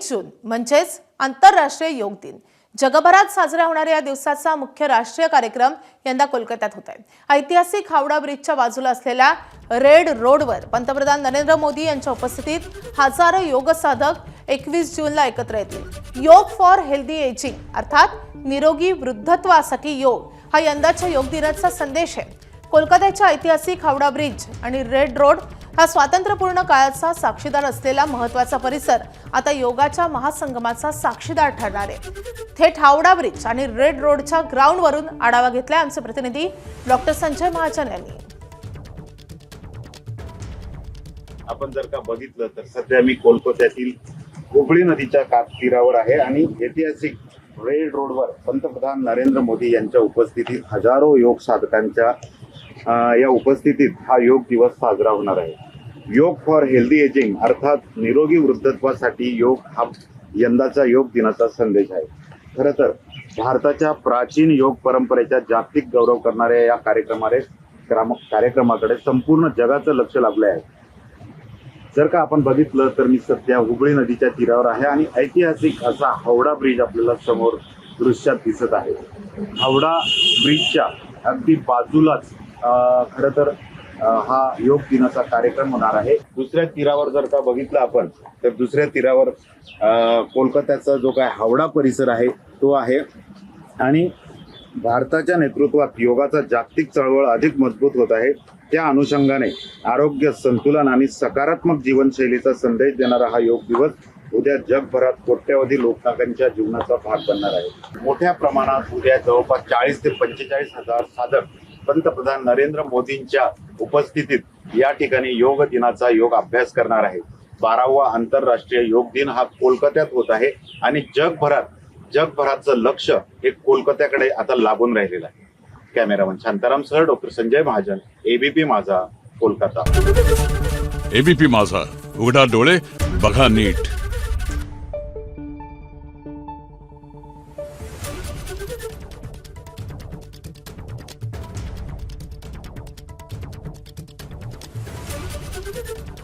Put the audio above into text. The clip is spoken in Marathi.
जून म्हणजेच आंतरराष्ट्रीय योग दिन। जगभरात साजरा होणाऱ्या या दिवसाचा मुख्य राष्ट्रीय कार्यक्रम यंदा कोलकात्यात होत आहे। ऐतिहासिक हावडा ब्रिजच्या बाजूला असलेल्या रेड रोडवर पंतप्रधान नरेंद्र मोदी यांच्या उपस्थितीत हजारो योग साधक 21 जूनला एकत्र येतील। योग फॉर हेल्दी एजिंग अर्थात निरोगी वृद्धत्वासाठी योग हा यंदाच्या योग दिनाचा संदेश आहे। कोलकात्याच्या ऐतिहासिक हावडा ब्रिज आणि रेड रोड हा स्वातंत्र्यपूर्ण काळाचा साक्षीदार असलेला महत्त्वाचा परिसर आता योगाच्या महासंगमाचा साक्षीदार ठरणार आहे। थेट हावडा ब्रिज आणि रेड रोडच्या ग्राउंडवरून आढावा घेतलाय आमचे प्रतिनिधी डॉक्टर संजय महाजन यांनी। आपण जर का बघितलं तर सध्या मी कोलकात्यातील हुबळी नदीच्या तीरावर आहे आणि ऐतिहासिक रेड रोडवर पंतप्रधान नरेंद्र मोदी यांच्या उपस्थितीत हजारो योग साधकांच्या या उपस्थितीत हा योग दिवस साजरा होणार आहे। योग फॉर हेल्दी एजिंग अर्थात निरोगी वृद्धत्वासाठी योग हा यंदाचा योग दिनाचा संदेश आहे। खरं तर भारताच्या प्राचीन योग परंपरेचा जागतिक गौरव करणाऱ्या या कार्यक्रमाकडे संपूर्ण जगाचं लक्ष लागले आहे। जर का आपण बघितलं तर मी सध्या हुबळी नदीच्या तीरावर आहे आणि ऐतिहासिक असा हावडा ब्रिज आपल्याला समोर दृश्यात दिसत आहे। हावडा ब्रिजच्या अगदी बाजूलाच खरं तर हा योग दिनाचा कार्यक्रम होणार आहे। दुसऱ्या तीरावर जर का बघितलं आपण तर दुसऱ्या तीरावर कोलकात्याचा जो काय हावडा परिसर आहे तो आहे आणि भारताच्या नेतृत्वात योगाचा जागतिक चळवळ अधिक मजबूत होत आहे। त्या अनुषंगाने आरोग्य, संतुलन आणि सकारात्मक जीवनशैलीचा संदेश देणारा हा योग दिवस उद्या जगभरात कोट्यवधी लोकांच्या जीवनाचा भाग बनणार आहे। मोठ्या प्रमाणात उद्या जवळपास 40 ते 45 हजार साधक पंतप्रधान नरेंद्र मोदींच्या उपस्थितीत या ठिकाणी योग दिनाचा योग अभ्यास करणार आहे। 12वा आंतरराष्ट्रीय योग दिन हा कोलकात्यात होत आहे आणि जगभराचं लक्ष हे कोलकात्याकडे आता लागून राहिलेलं आहे। Cameraman Shantaram sir, doctor Sanjay Mahajan, ABP माझा, कोलकाता। एबीपी माझा, उघडा डोळे बघा नीट। Thank you.